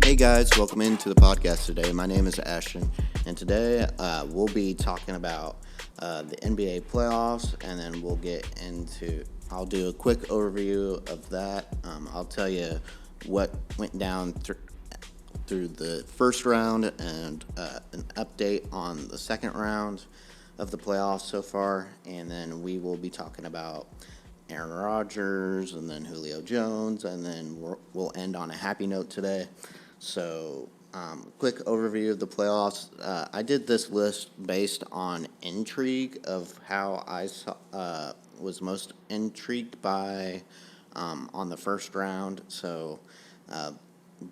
Hey guys, welcome into the podcast today. My name is Ashton, and today we'll be talking about the NBA playoffs, and then I'll do a quick overview of that. I'll tell you what went down through the first round and an update on the second round of the playoffs so far, and then we will be talking about Aaron Rodgers and then Julio Jones, and then we'll end on a happy note today. So, quick overview of the playoffs. I did this list based on intrigue of how I was most intrigued by on the first round. So,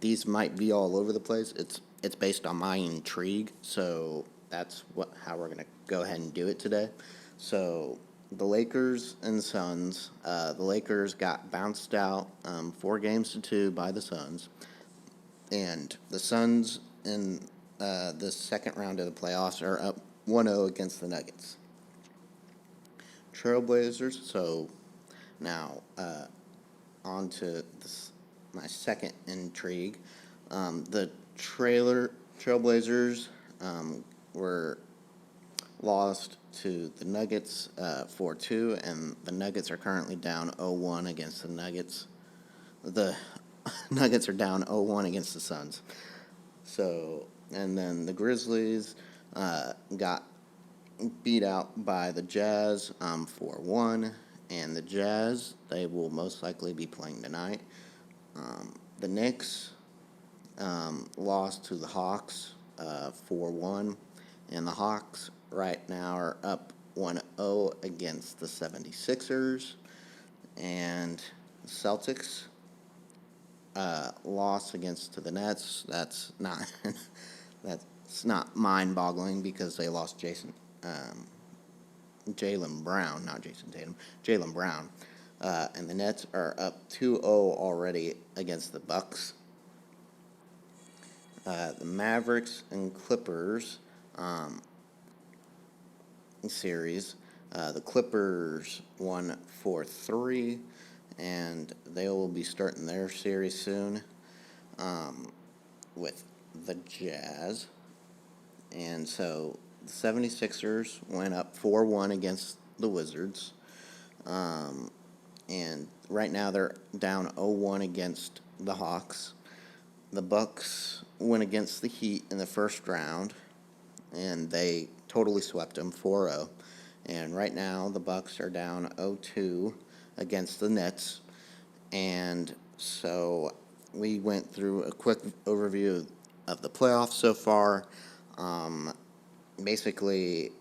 these might be all over the place. It's based on my intrigue. So that's how we're gonna go ahead and do it today. So the Lakers and Suns. The Lakers got bounced out 4-2 by the Suns. And the Suns in the second round of the playoffs are up 1-0 against the Nuggets. Trailblazers, so now on to my second intrigue. The Trailblazers were lost to the Nuggets 4-2, and the Nuggets are currently down 0-1 against the Nuggets. The Nuggets are down 0-1 against the Suns. So, and then the Grizzlies got beat out by the Jazz 4-1, and the Jazz, they will most likely be playing tonight. The Knicks lost to the Hawks 4-1, and the Hawks right now are up 1-0 against the 76ers, and the Celtics loss against the Nets. That's not mind-boggling because they lost Jaylen Brown, not Jason Tatum, Jaylen Brown, and the Nets are up 2-0 already against the Bucks. The Mavericks and Clippers series. The Clippers won 4-3. And they will be starting their series soon with the Jazz. And so the 76ers went up 4-1 against the Wizards. And right now they're down 0-1 against the Hawks. The Bucks went against the Heat in the first round, and they totally swept them 4-0. And right now the Bucks are down 0-2 against the Nets. And so we went through a quick overview of the playoffs so far. Basically,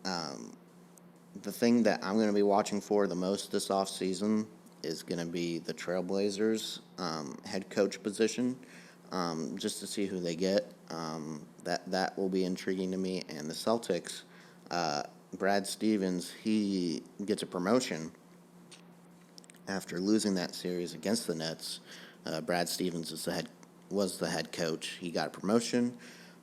the thing that I'm going to be watching for the most this offseason is going to be the Trailblazers head coach position, just to see who they get. That will be intriguing to me. And the Celtics, Brad Stevens, he gets a promotion after losing that series against the Nets. Brad Stevens was the head coach. He got a promotion,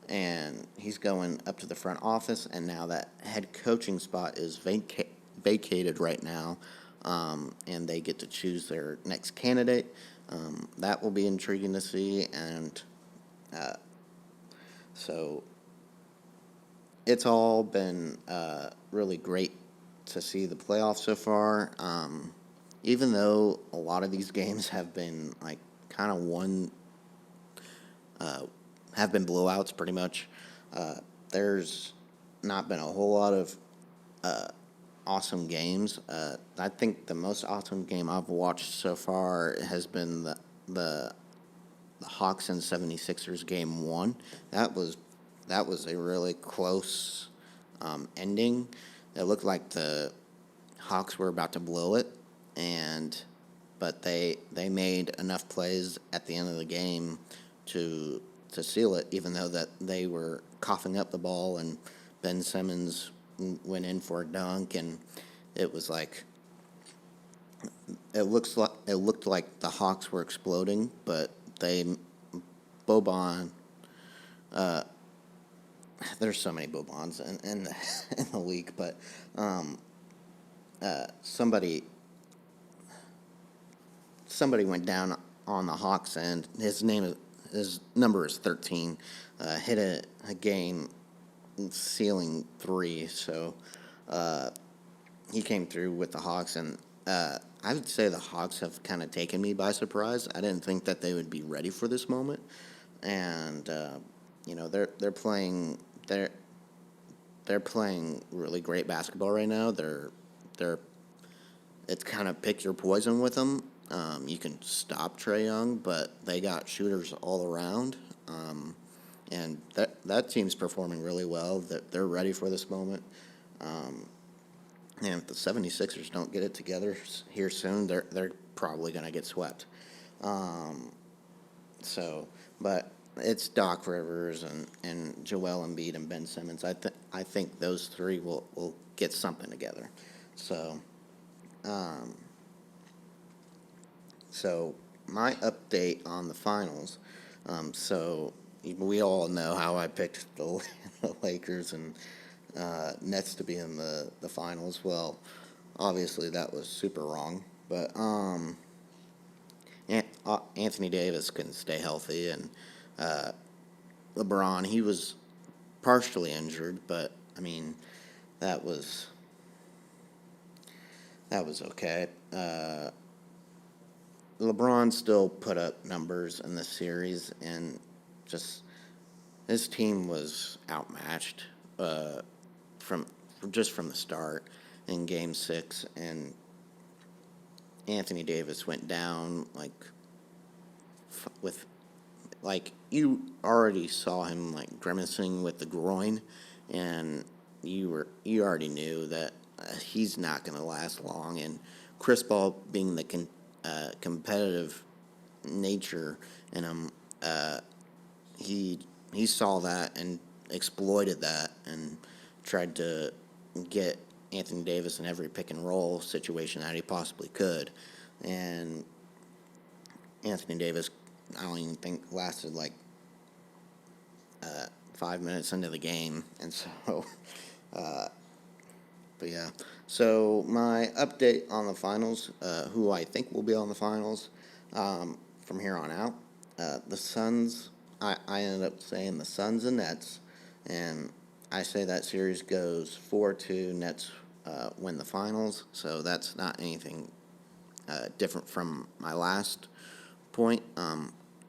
and he's going up to the front office, and now that head coaching spot is vacated right now, and they get to choose their next candidate. That will be intriguing to see, and so it's all been really great to see the playoffs so far. Even though a lot of these games have been have been blowouts pretty much, there's not been a whole lot of awesome games. I think the most awesome game I've watched so far has been the Hawks and 76ers game 1. That was a really close ending. It looked like the Hawks were about to blow it, but they made enough plays at the end of the game to seal it, even though that they were coughing up the ball, and Ben Simmons went in for a dunk, and it was like it looked like the Hawks were exploding, but Boban. There's so many Bobans in the league, but somebody went down on the Hawks end. His name his number is 13. Hit a game ceiling three, so he came through with the Hawks, and I would say the Hawks have kind of taken me by surprise. I didn't think that they would be ready for this moment, and they're playing they're playing really great basketball right now. They're it's kind of pick your poison with them. You can stop Trae Young, but they got shooters all around. And that team's performing really well. They're ready for this moment. And if the 76ers don't get it together here soon, they're probably going to get swept. But it's Doc Rivers and Joel Embiid and Ben Simmons. I think those three will get something together. So my update on the finals. So we all know how I picked the Lakers and Nets to be in the finals. Well, obviously that was super wrong. But Anthony Davis couldn't stay healthy, and LeBron, he was partially injured, but I mean that was okay. LeBron still put up numbers in this series, and just his team was outmatched from from the start in Game 6, and Anthony Davis went down with you already saw him grimacing with the groin, and you already knew that he's not going to last long. And Chris Paul, being the competitive nature in him, he saw that and exploited that and tried to get Anthony Davis in every pick and roll situation that he possibly could. And Anthony Davis, I don't even think lasted 5 minutes into the game, and so but yeah. So my update on the finals, who I think will be on the finals from here on out. The Suns, I ended up saying the Suns and Nets, and I say that series goes 4-2. Nets win the finals, so that's not anything different from my last point.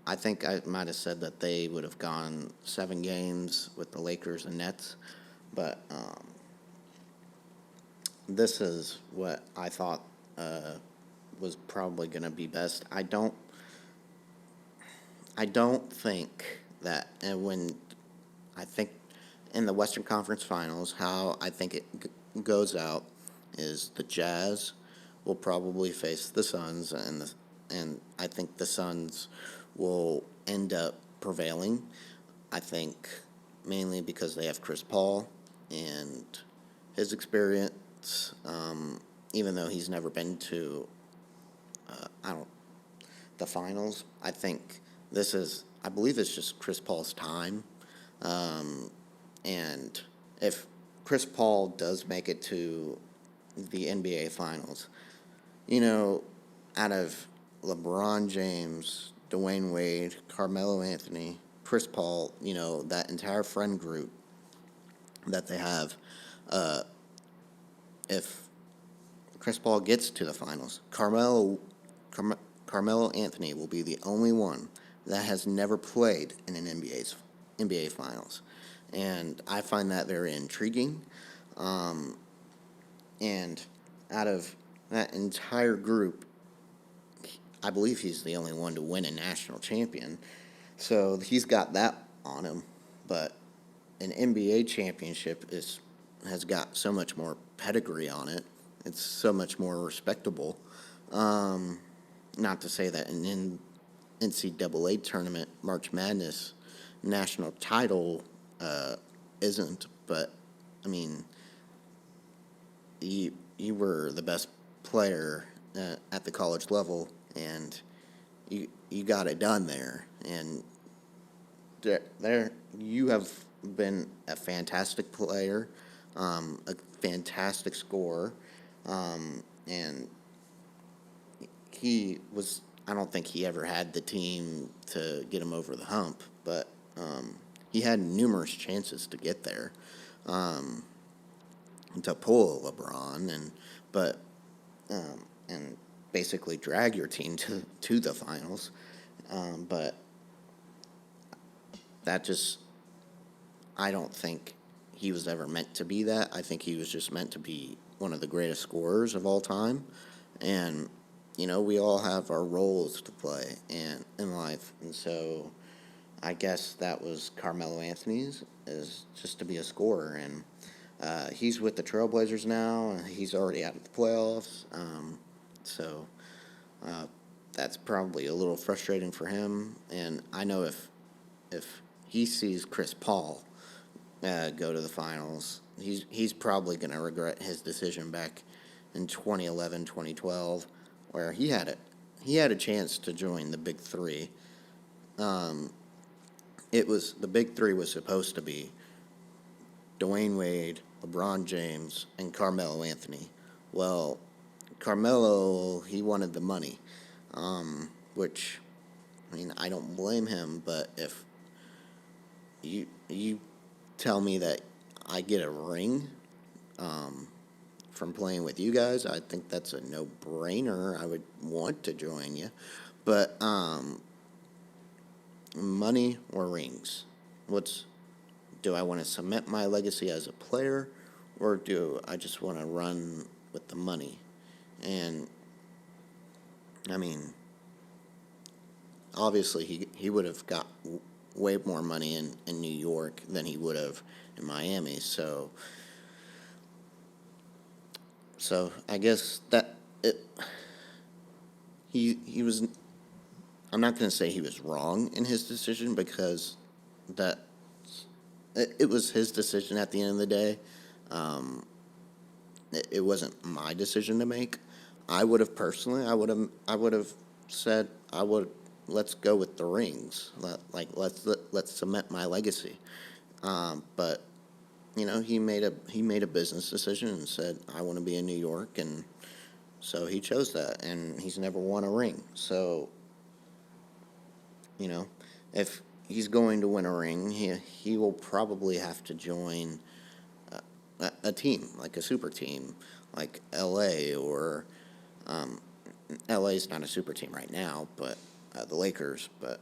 I think I might have said that they would have gone 7 games with the Lakers and Nets, but this is what I thought was probably going to be best. I don't think that, and when I think in the Western Conference Finals, how I think it goes out is the Jazz will probably face the Suns, and I think the Suns will end up prevailing. I think mainly because they have Chris Paul and his experience, even though he's never been to the finals. I think I believe it's just Chris Paul's time. And if Chris Paul does make it to the NBA Finals, out of LeBron James, Dwayne Wade, Carmelo Anthony, Chris Paul, that entire friend group that they have, if Chris Paul gets to the finals, Carmelo Anthony will be the only one that has never played in an NBA Finals. And I find that very intriguing. And out of that entire group, I believe he's the only one to win a national champion. So he's got that on him. But an NBA championship has got so much more pedigree on it. It's so much more respectable. Not to say that an NCAA tournament, March Madness, national title isn't, but I mean, you were the best player at the college level, and you got it done there, and there you have been a fantastic player, a fantastic scorer, and he was I don't think he ever had the team to get him over the hump, but he had numerous chances to get there, to pull LeBron, but and basically drag your team to the finals. But that just, I don't think he was ever meant to be that. I think he was just meant to be one of the greatest scorers of all time. And, we all have our roles to play in life. And so I guess that was Carmelo Anthony's, is just to be a scorer. And he's with the Trailblazers now. He's already out of the playoffs. So that's probably a little frustrating for him. And I know if he sees Chris Paul go to the finals, he's probably going to regret his decision back in 2011, 2012, where he had a chance to join the Big Three. The Big Three was supposed to be Dwayne Wade, LeBron James, and Carmelo Anthony. Well, Carmelo, he wanted the money, which, I don't blame him, but if you tell me that I get a ring from playing with you guys, I think that's a no-brainer. I would want to join you. But money or rings? Do I want to cement my legacy as a player, or do I just want to run with the money? And, obviously he would have got way more money in New York than he would have in Miami. So I guess that he was. I'm not going to say he was wrong in his decision, because it was his decision at the end of the day. It wasn't my decision to make. I would have said, let's go with the rings. Let's cement my legacy. But he made a business decision and said, I want to be in New York, and so he chose that, and he's never won a ring. So, if he's going to win a ring, he will probably have to join a team, like a super team, like LA, or LA's not a super team right now, but the Lakers. But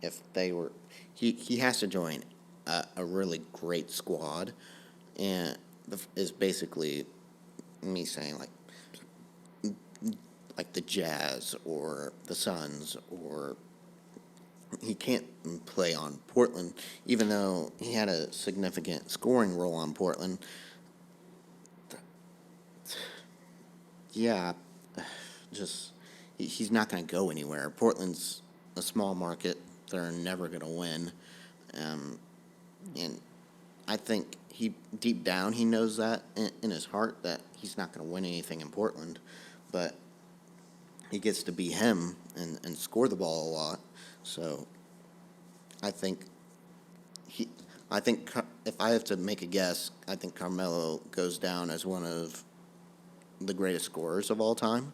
if they were, he has to join a really great squad, and is basically me saying like the Jazz or the Suns, or he can't play on Portland, even though he had a significant scoring role on Portland. Yeah, just he's not going to go anywhere. Portland's a small market; they're never going to win, and I think deep down he knows that in his heart, that he's not going to win anything in Portland, but he gets to be him and score the ball a lot. So I think if I have to make a guess, I think Carmelo goes down as one of the greatest scorers of all time,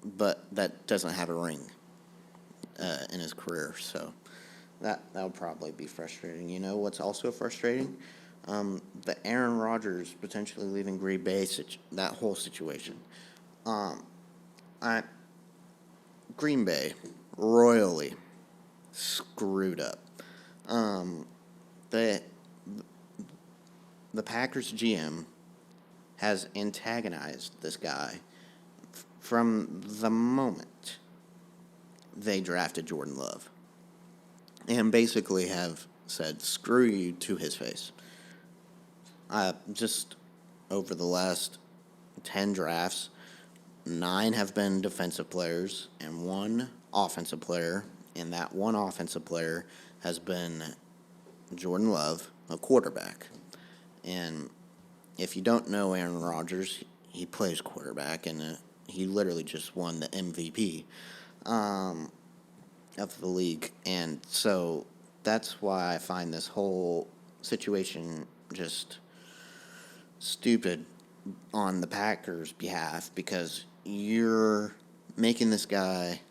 but that doesn't have a ring in his career. So that'll probably be frustrating. What's also frustrating? The Aaron Rodgers potentially leaving Green Bay, that whole situation. Green Bay royally screwed up. The Packers GM has antagonized this guy from the moment they drafted Jordan Love, and basically have said, screw you, to his face. Just over the last 10 drafts, 9 have been defensive players and 1 offensive player, and that 1 offensive player has been Jordan Love, a quarterback. And if you don't know Aaron Rodgers, he plays quarterback, and he literally just won the MVP of the league. And so that's why I find this whole situation just stupid on the Packers' behalf, because you're making this guy,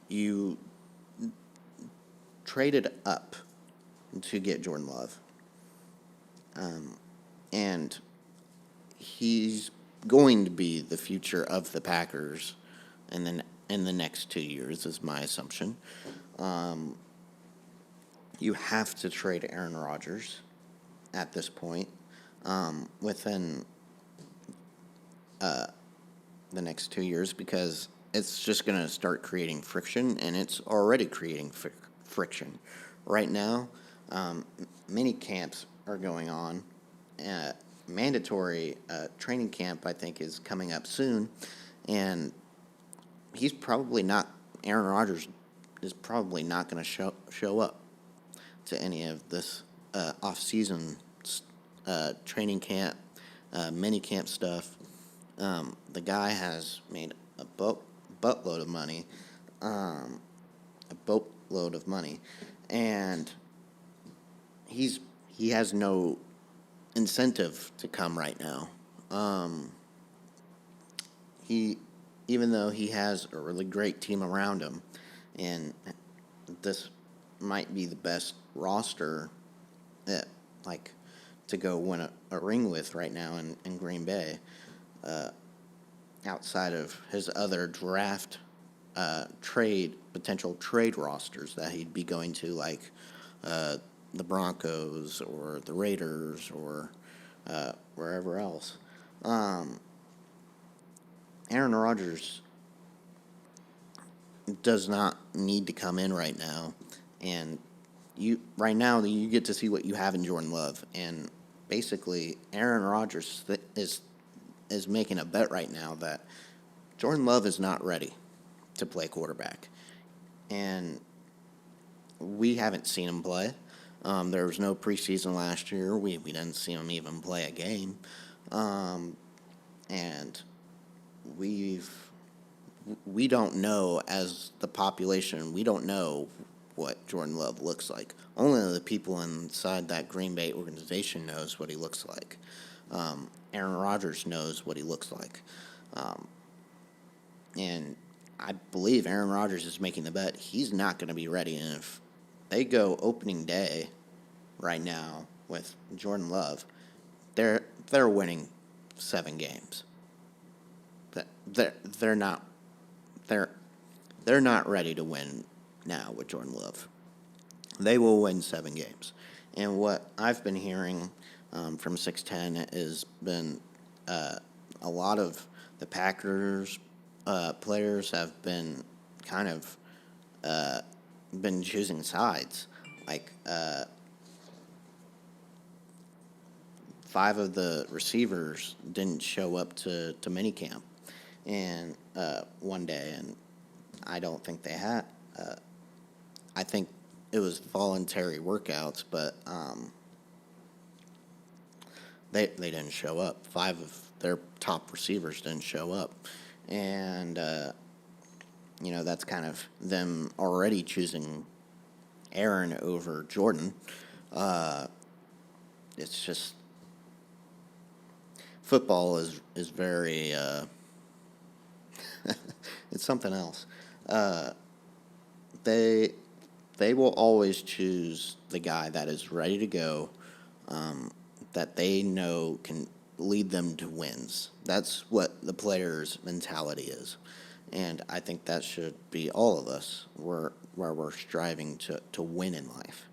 you traded up to get Jordan Love. And he's going to be the future of the Packers in the next 2 years, is my assumption. You have to trade Aaron Rodgers at this point within the next 2 years, because it's just going to start creating friction, and it's already creating friction. Right now, many camps are going on. Mandatory training camp, I think, is coming up soon, and Aaron Rodgers is probably not going to show up to any of this off-season training camp, mini camp stuff. The guy has made a boatload of money, and he has no incentive to come right now. Even though he has a really great team around him, and this might be the best roster to go win a ring with right now in Green Bay, outside of his other draft potential trade rosters that he'd be going to, like the Broncos or the Raiders or wherever else. Aaron Rodgers does not need to come in right now, and you get to see what you have in Jordan Love, and basically Aaron Rodgers is making a bet right now that Jordan Love is not ready to play quarterback, and we haven't seen him play. There was no preseason last year. We didn't see him even play a game, and we don't know, as the population, we don't know what Jordan Love looks like. Only the people inside that Green Bay organization knows what he looks like. Aaron Rodgers knows what he looks like. And I believe Aaron Rodgers is making the bet he's not going to be ready. And if they go opening day right now with Jordan Love, they're winning 7 games. They're not ready to win now with Jordan Love. They will win 7 games. And what I've been hearing from 610 has been a lot of the Packers players have been kind of been choosing sides. Like 5 of the receivers didn't show up to minicamp and one day, and I don't think they had. I think it was voluntary workouts, but they didn't show up. 5 of their top receivers didn't show up, and that's kind of them already choosing Aaron over Jordan. It's just football is very it's something else. They will always choose the guy that is ready to go, that they know can lead them to wins. That's what the player's mentality is. And I think that should be all of us, where we're striving to win in life.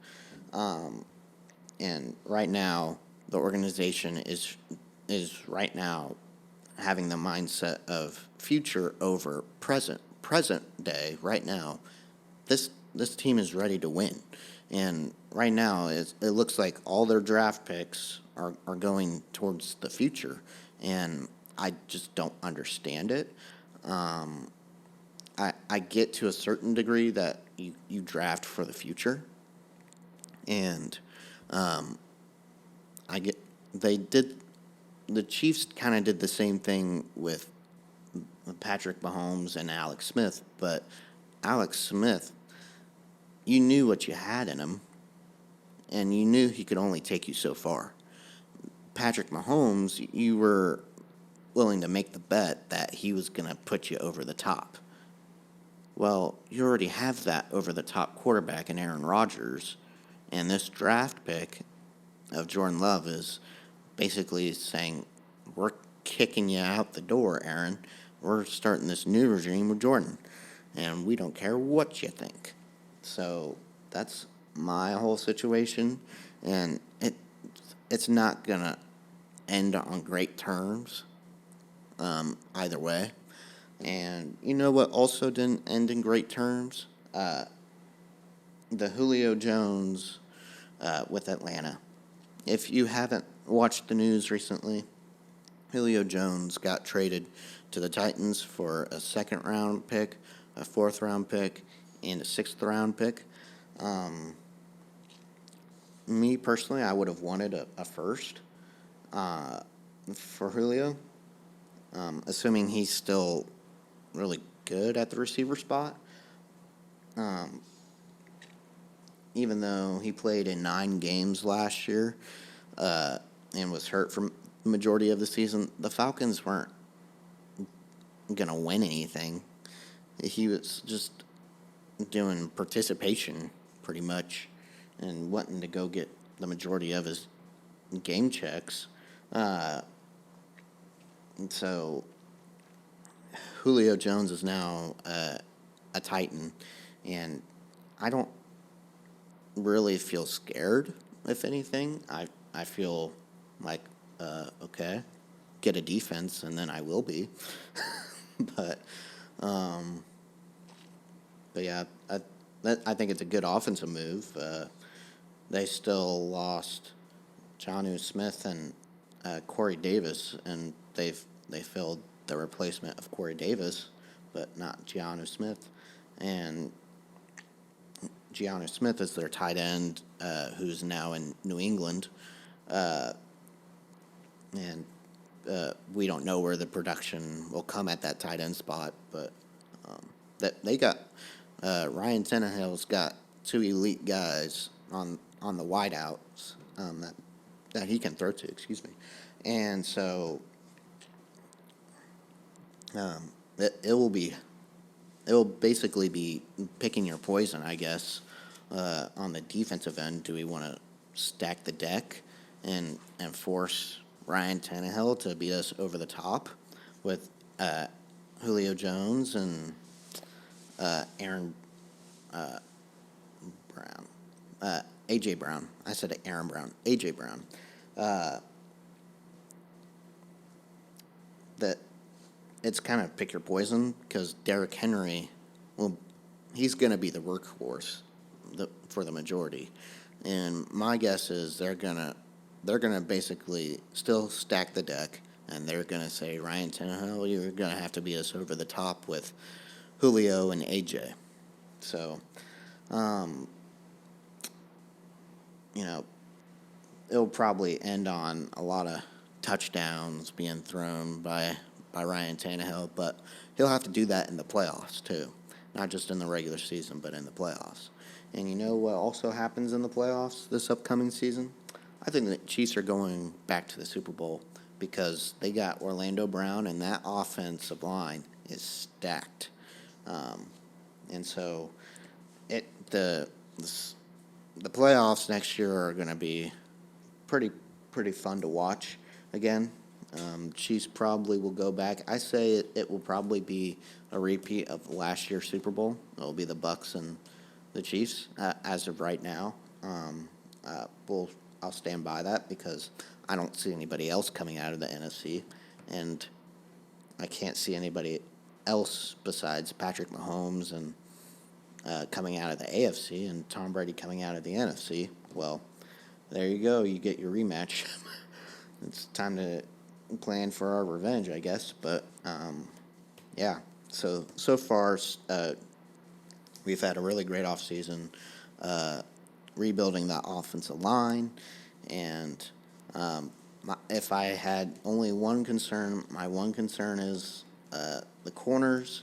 And right now, the organization is right now having the mindset of future over present day. Right now, this team is ready to win, and right now it looks like all their draft picks are going towards the future, and I just don't understand it. I get to a certain degree that you draft for the future, and the Chiefs kind of did the same thing with Patrick Mahomes and Alex Smith, but Alex Smith, you knew what you had in him, and you knew he could only take you so far. Patrick Mahomes, you were willing to make the bet that he was going to put you over the top, Well, you already have that over-the-top quarterback in Aaron Rodgers, and this draft pick of Jordan Love is basically saying, we're kicking you out the door, Aaron. We're starting this new regime with Jordan, and we don't care what you think. So that's my whole situation, and it's not going to end on great terms either way. And you know what also didn't end in great terms? The Julio Jones with Atlanta. If you haven't watched the news recently, Julio Jones got traded to the Titans for a second-round pick, a fourth-round pick, and a sixth-round pick. Me personally, I would have wanted a first for Julio, assuming he's still really good at the receiver spot. Even though he played in 9 games last year and was hurt for the majority of the season, the Falcons weren't going to win anything. He was just doing participation pretty much and wanting to go get the majority of his game checks. And so Julio Jones is now a Titan, and I don't really feel scared, if anything. I feel like, okay, get a defense, and then I will be. but yeah, I think it's a good offensive move. They still lost Jonnu Smith and Corey Davis, and they filled the replacement of Corey Davis, but not Jonnu Smith. And Jonnu Smith is their tight end, who's now in New England. And we don't know where the production will come at that tight end spot, but that they got Ryan Tannehill's got 2 elite guys on the wideouts that he can throw to. Excuse me, and so it will basically be picking your poison, I guess. On the defensive end, do we want to stack the deck and force Ryan Tannehill to beat us over the top with Julio Jones and Aaron Brown, A.J. Brown. I said Aaron Brown. A.J. Brown. That it's kind of pick your poison, because Derrick Henry, well, he's going to be the workhorse for the majority. And my guess is they're gonna basically still stack the deck, and they're gonna say, Ryan Tannehill, you're gonna have to beat us over the top with Julio and AJ. So, it'll probably end on a lot of touchdowns being thrown by Ryan Tannehill, but he'll have to do that in the playoffs too, not just in the regular season, but in the playoffs. And you know what also happens in the playoffs this upcoming season? I think the Chiefs are going back to the Super Bowl because they got Orlando Brown, and that offensive line is stacked. And so the playoffs next year are going to be pretty fun to watch again. Chiefs probably will go back. I say it will probably be a repeat of last year's Super Bowl. It will be the Bucs and the Chiefs as of right now. I'll stand by that because I don't see anybody else coming out of the NFC, and I can't see anybody else besides Patrick Mahomes and coming out of the AFC and Tom Brady coming out of the NFC. Well, there you go. You get your rematch. It's time to plan for our revenge, I guess. But yeah. So far, we've had a really great offseason, rebuilding that offensive line, and if I had only one concern, my one concern is the corners.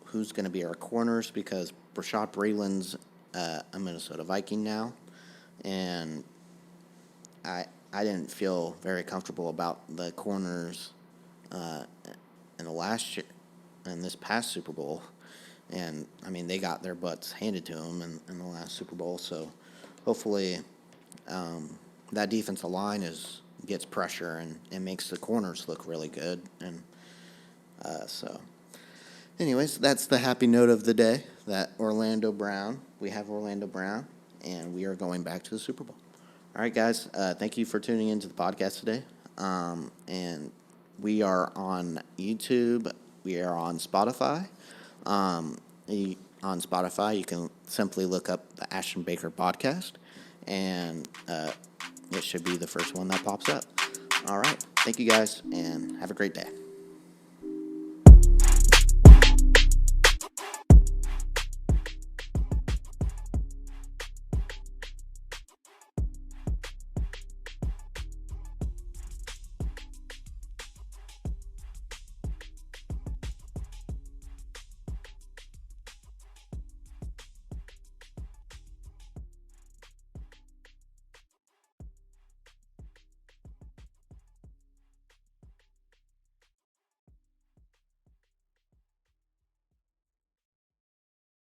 Who's going to be our corners? Because Rashad Breeland's a Minnesota Viking now, and I didn't feel very comfortable about the corners in the last year, in this past Super Bowl. And, I mean, they got their butts handed to them in the last Super Bowl. So, hopefully, that defensive line gets pressure and makes the corners look really good. And so, anyways, that's the happy note of the day, that we have Orlando Brown, and we are going back to the Super Bowl. All right, guys, thank you for tuning into the podcast today. And we are on YouTube. We are on Spotify. On Spotify, you can simply look up the Ashton Baker podcast, and it should be the first one that pops up. All right. Thank you, guys, and have a great day.